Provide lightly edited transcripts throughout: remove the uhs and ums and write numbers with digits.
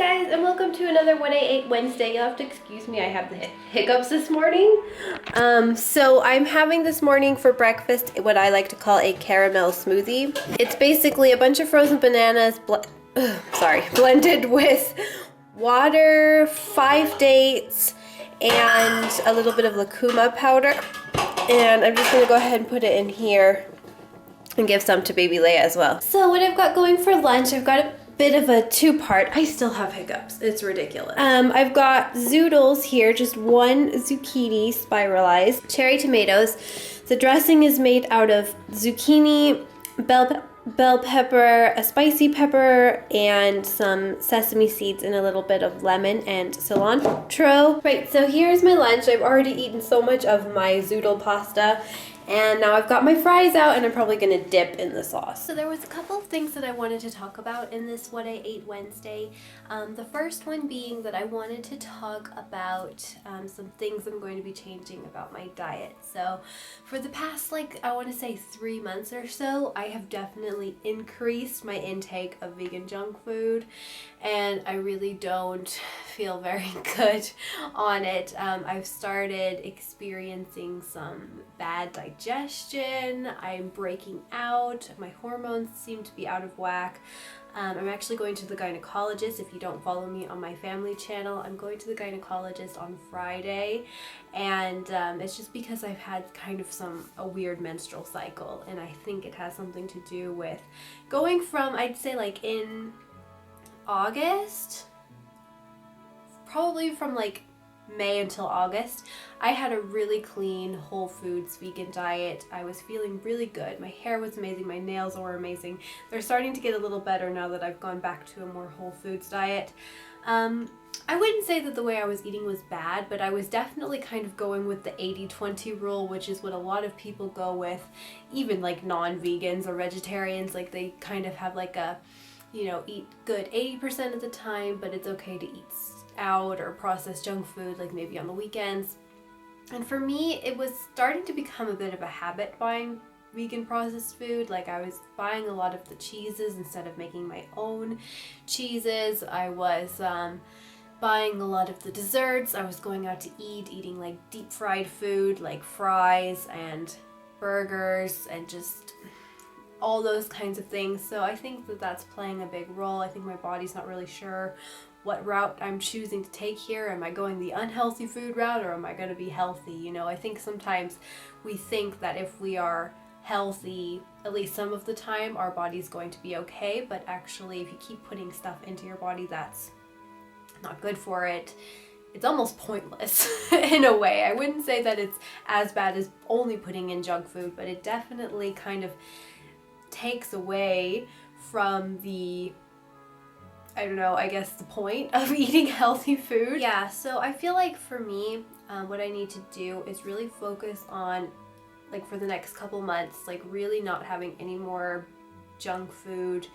guys, and welcome to another What I Ate Wednesday. You'll have to excuse me, I have the hiccups this morning. So I'm having this morning for breakfast what I like to call a caramel smoothie. It's basically a bunch of frozen bananas, blended with water, 5 dates, and a little bit of lucuma powder. And I'm just gonna go ahead and put it in here and give some to baby Leia as well. So what I've got going for lunch, I've got a bit of a two-part. I still have hiccups. It's ridiculous. I've got zoodles here, just one zucchini spiralized, cherry tomatoes. The dressing is made out of zucchini, bell pepper, a spicy pepper, and some sesame seeds and a little bit of lemon and cilantro. Right, so here's my lunch. I've already eaten so much of my zoodle pasta. And now I've got my fries out and I'm probably gonna dip in the sauce. So there was a couple of things that I wanted to talk about in this What I Ate Wednesday. The first one being that I wanted to talk about some things I'm going to be changing about my diet. So for the past, I want to say 3 months or so, I have definitely increased my intake of vegan junk food, and I really don't feel very good on it. I've started experiencing some bad digestion. I'm breaking out. My hormones seem to be out of whack. I'm actually going to the gynecologist. If you don't follow me on my family channel, I'm going to the gynecologist on Friday, and it's just because I've had kind of a weird menstrual cycle, and I think it has something to do with going from, I'd say in August, probably from May until August, I had a really clean, whole foods, vegan diet. I was feeling really good. My hair was amazing. My nails were amazing. They're starting to get a little better now that I've gone back to a more whole foods diet. I wouldn't say that the way I was eating was bad, but I was definitely kind of going with the 80-20 rule, which is what a lot of people go with, even non-vegans or vegetarians. They kind of have eat good 80% of the time, but it's okay to eat out or processed junk food maybe on the weekends. And for me, it was starting to become a bit of a habit buying vegan processed food. I was buying a lot of the cheeses instead of making my own cheeses. I was buying a lot of the desserts. I was going out to eat, eating deep fried food fries and burgers and just all those kinds of things. So I think that that's playing a big role. I think my body's not really sure what route I'm choosing to take here. Am I going the unhealthy food route, or am I going to be healthy? I think sometimes we think that if we are healthy, at least some of the time, our body's going to be okay, but actually if you keep putting stuff into your body that's not good for it, it's almost pointless in a way. I wouldn't say that it's as bad as only putting in junk food, but it definitely kind of takes away from the, I guess the point of eating healthy food. Yeah, so I feel for me, what I need to do is really focus on, for the next couple months, really not having any more junk food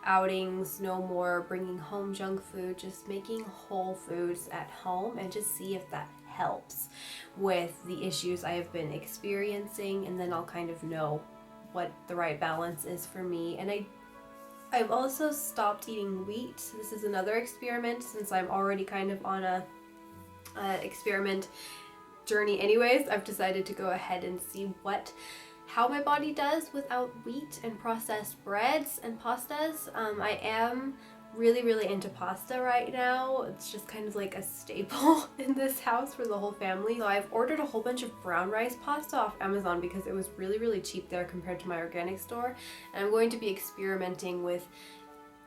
outings, no more bringing home junk food, just making whole foods at home, and just see if that helps with the issues I have been experiencing, and then I'll kind of know what the right balance is for me. And I've also stopped eating wheat. This is another experiment, since I'm already kind of on a experiment journey anyways. I've decided to go ahead and see how my body does without wheat and processed breads and pastas. I am really into pasta right now. It's just kind of a staple in this house for the whole family. So I've ordered a whole bunch of brown rice pasta off Amazon because it was really cheap there compared to my organic store. And I'm going to be experimenting with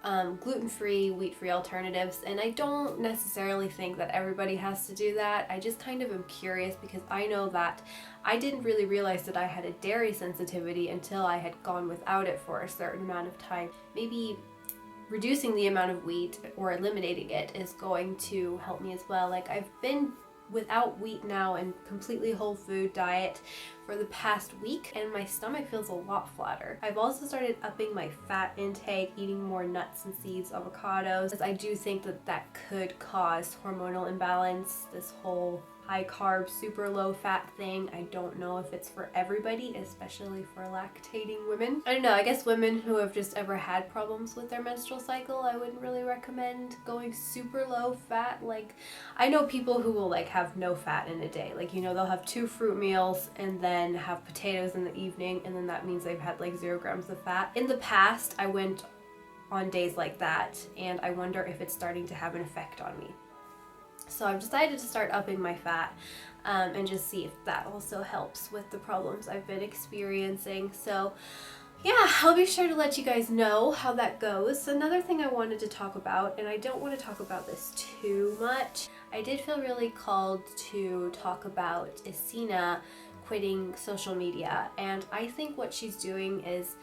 gluten-free, wheat-free alternatives, and I don't necessarily think that everybody has to do that. I just kind of am curious because I know that I didn't really realize that I had a dairy sensitivity until I had gone without it for a certain amount of time. Maybe reducing the amount of wheat or eliminating it is going to help me as well. I've been without wheat now and completely whole food diet for the past week, and my stomach feels a lot flatter. I've also started upping my fat intake, eating more nuts and seeds, avocados, as I do think that could cause hormonal imbalance, this whole high carb, super low fat thing. I don't know if it's for everybody, especially for lactating women. I don't know, I guess women who have just ever had problems with their menstrual cycle, I wouldn't really recommend going super low fat. Like, I know people who will like have no fat in a day. Like, you know, they'll have 2 fruit meals and then have potatoes in the evening, and then that means they've had like 0 grams of fat. In the past, I went on days like that, and I wonder if it's starting to have an effect on me. So I've decided to start upping my fat and just see if that also helps with the problems I've been experiencing. So yeah, I'll be sure to let you guys know how that goes. Another thing I wanted to talk about, and I don't want to talk about this too much, I did feel really called to talk about Essena quitting social media, and I think what she's doing is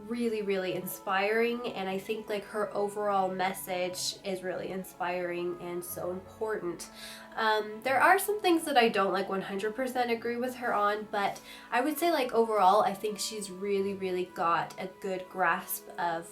really, really inspiring, and I think like her overall message is really inspiring and so important. There are some things that I don't like 100% agree with her on, but I would say like overall I think she's really got a good grasp of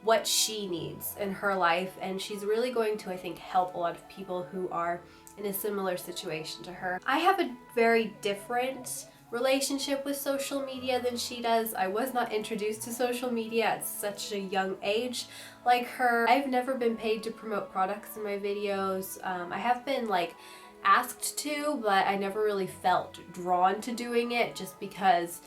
what she needs in her life, and she's really going to, I think, help a lot of people who are in a similar situation to her. I have a very different relationship with social media than she does. I was not introduced to social media at such a young age like her. I've never been paid to promote products in my videos. I have been like asked to, but I never really felt drawn to doing it just because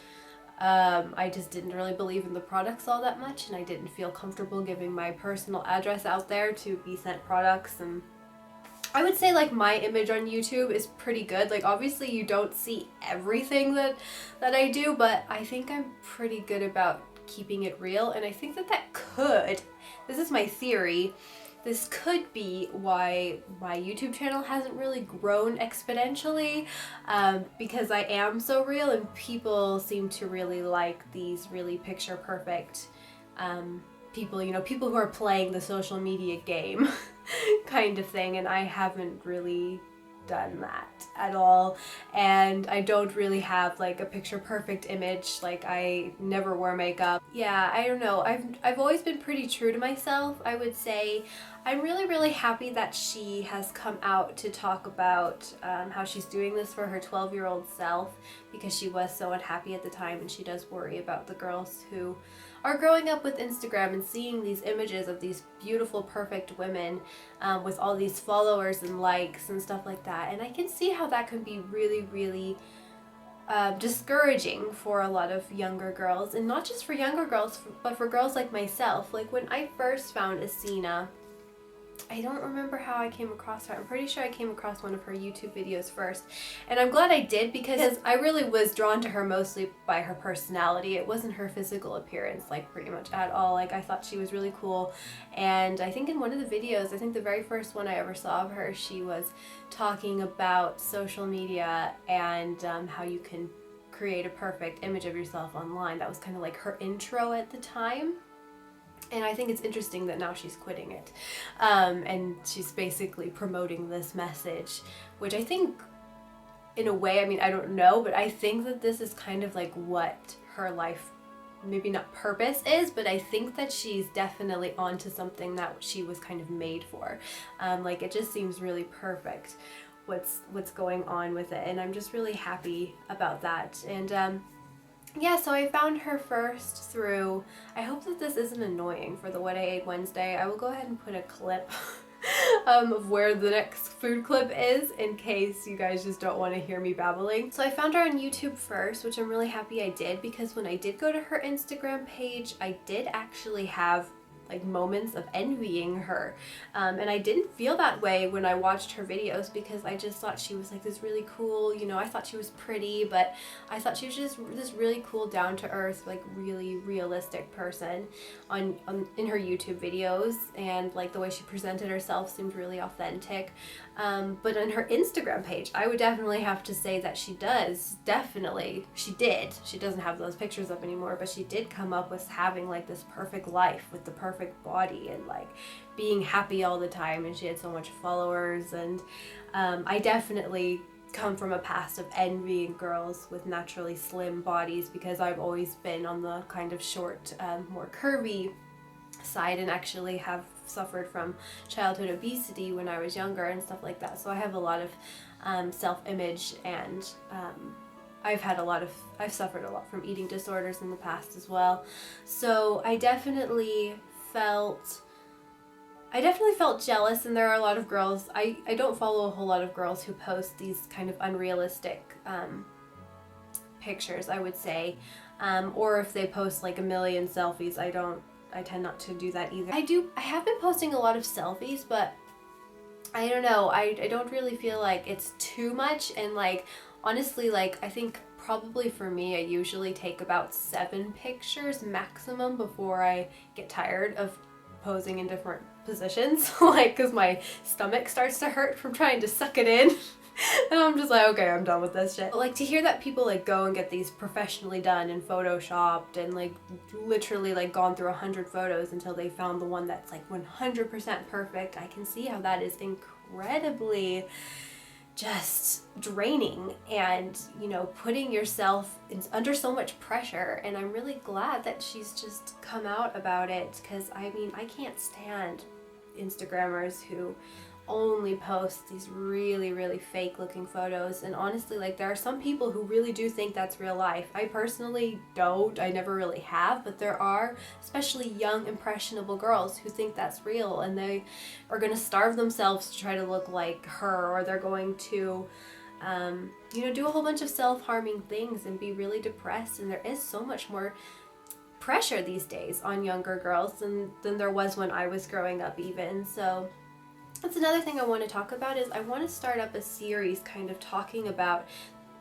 I just didn't really believe in the products all that much, and I didn't feel comfortable giving my personal address out there to be sent products. And I would say like my image on YouTube is pretty good. Like obviously you don't see everything that I do, but I think I'm pretty good about keeping it real, and I think that could, this is my theory, this could be why my YouTube channel hasn't really grown exponentially, because I am so real and people seem to really like these really picture perfect people, you know, people who are playing the social media game kind of thing, and I haven't really done that at all, and I don't really have like a picture perfect image. Like I never wear makeup. Yeah, I don't know, I've always been pretty true to myself, I would say. I'm really happy that she has come out to talk about how she's doing this for her 12-year-old self, because she was so unhappy at the time, and she does worry about the girls who are growing up with Instagram and seeing these images of these beautiful, perfect women with all these followers and likes and stuff like that. And I can see how that can be really discouraging for a lot of younger girls, and not just for younger girls, but for girls like myself. Like when I first found Essena, I don't remember how I came across her. I'm pretty sure I came across one of her YouTube videos first, and I'm glad I did, because I really was drawn to her mostly by her personality. It wasn't her physical appearance, like pretty much at all. Like I thought she was really cool, and I think in one of the videos, I think the very first one I ever saw of her, she was talking about social media and how you can create a perfect image of yourself online. That was kind of like her intro at the time. And I think it's interesting that now she's quitting it, and she's basically promoting this message, which I think in a way, I mean, I don't know, but I think that this is kind of like what her life, maybe not purpose is, but I think that she's definitely onto something that she was kind of made for. Like it just seems really perfect what's going on with it, and I'm just really happy about that. And yeah, so I found her first through, I hope that this isn't annoying for the What I Ate Wednesday. I will go ahead and put a clip of where the next food clip is, in case you guys just don't want to hear me babbling. So I found her on YouTube first, which I'm really happy I did, because when I did go to her Instagram page, I did actually have like moments of envying her, and I didn't feel that way when I watched her videos, because I just thought she was like this really cool, you know, I thought she was pretty, but I thought she was just this really cool, down-to-earth, like really realistic person in her YouTube videos, and like the way she presented herself seemed really authentic. But on her Instagram page, I would definitely have to say that she doesn't have those pictures up anymore, but she did come up with having like this perfect life with the perfect body and like being happy all the time, and she had so much followers. And I definitely come from a past of envying girls with naturally slim bodies, because I've always been on the kind of short, more curvy side, and actually have suffered from childhood obesity when I was younger and stuff like that. So I have a lot of self-image, and I've suffered a lot from eating disorders in the past as well. So I definitely felt jealous, and there are a lot of girls, I don't follow a whole lot of girls who post these kind of unrealistic pictures, I would say, or if they post like a million selfies. I tend not to do that either. I have been posting a lot of selfies, but I don't know, I don't really feel like it's too much, and like honestly, like I think probably for me I usually take about 7 pictures maximum before I get tired of posing in different positions, like because my stomach starts to hurt from trying to suck it in. And I'm just like, okay, I'm done with this shit. But like to hear that people like go and get these professionally done and photoshopped and like literally like gone through 100 photos until they found the one that's like 100% perfect, I can see how that is incredibly just draining, and you know, putting yourself under so much pressure. And I'm really glad that she's just come out about it, because I mean, I can't stand Instagrammers who only post these really, really fake looking photos. And honestly, like there are some people who really do think that's real life. I personally don't, I never really have, but there are especially young impressionable girls who think that's real, and they are going to starve themselves to try to look like her, or they're going to you know, do a whole bunch of self-harming things and be really depressed. And there is so much more pressure these days on younger girls than there was when I was growing up even. So that's another thing I want to talk about, is I want to start up a series kind of talking about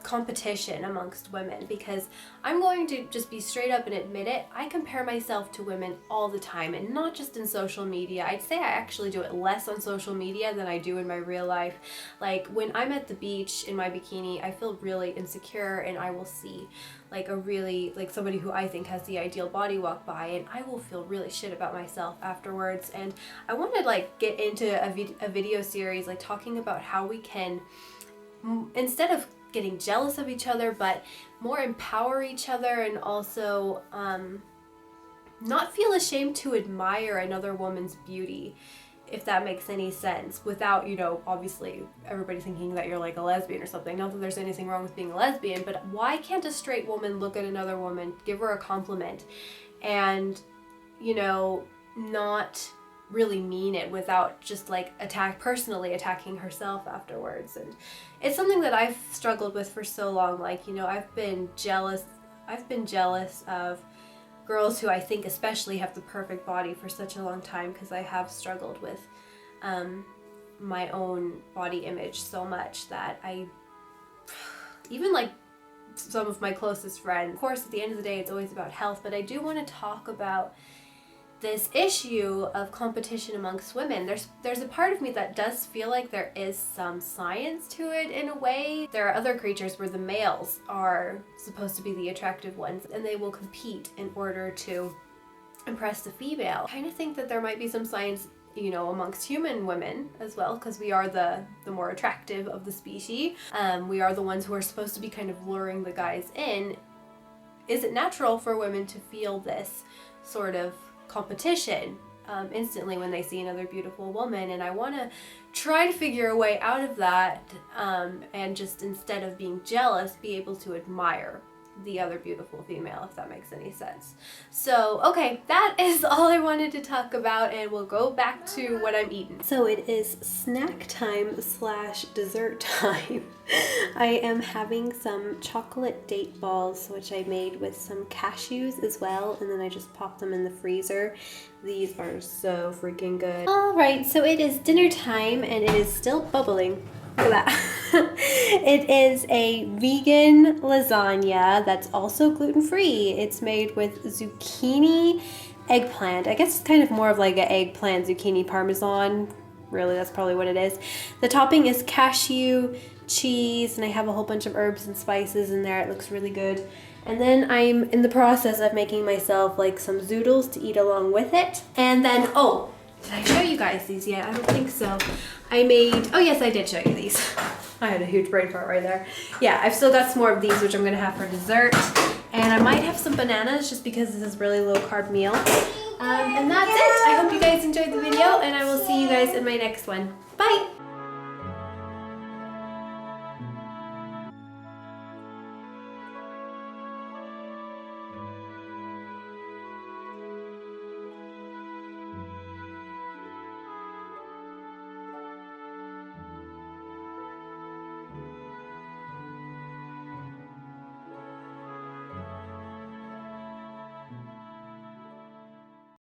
competition amongst women, because I'm going to just be straight up and admit it. I compare myself to women all the time, and not just in social media. I'd say I actually do it less on social media than I do in my real life. Like when I'm at the beach in my bikini, I feel really insecure, and I will see like a really, like somebody who I think has the ideal body walk by, and I will feel really shit about myself afterwards. And I want to like get into a video series like talking about how we can, instead of getting jealous of each other, but more empower each other, and also not feel ashamed to admire another woman's beauty, if that makes any sense, without, you know, obviously everybody thinking that you're like a lesbian or something. Not that there's anything wrong with being a lesbian, but why can't a straight woman look at another woman, give her a compliment, and, you know, not really mean it without just like personally attacking herself afterwards? And it's something that I've struggled with for so long. Like, you know, I've been jealous of girls who I think especially have the perfect body for such a long time, because I have struggled with my own body image so much that I even like some of my closest friends, of course at the end of the day it's always about health, but I do want to talk about this issue of competition amongst women. There's a part of me that does feel like there is some science to it in a way. There are other creatures where the males are supposed to be the attractive ones, and they will compete in order to impress the female. I kind of think that there might be some science, you know, amongst human women as well, because we are the more attractive of the species. We are the ones who are supposed to be kind of luring the guys in. Is it natural for women to feel this sort of competition instantly when they see another beautiful woman? And I want to try to figure a way out of that, and just instead of being jealous, be able to admire the other beautiful female, if that makes any sense. So okay, that is all I wanted to talk about, and we'll go back to what I'm eating. So it is snack time / dessert time. I am having some chocolate date balls, which I made with some cashews as well, and then I just popped them in the freezer. These are so freaking good. Alright, so it is dinner time, and it is still bubbling. Look at that. It is a vegan lasagna that's also gluten-free. It's made with zucchini, eggplant. I guess it's kind of more of like an eggplant zucchini parmesan. Really, that's probably what it is. The topping is cashew, cheese, and I have a whole bunch of herbs and spices in there. It looks really good. And then I'm in the process of making myself like some zoodles to eat along with it. And then, oh, did I show you guys these yet? I don't think so. I made, oh yes, I did show you these. I had a huge brain fart right there. Yeah, I've still got some more of these, which I'm gonna have for dessert. And I might have some bananas just because this is a really low carb meal. And that's it. I hope you guys enjoyed the video, and I will see you guys in my next one. Bye!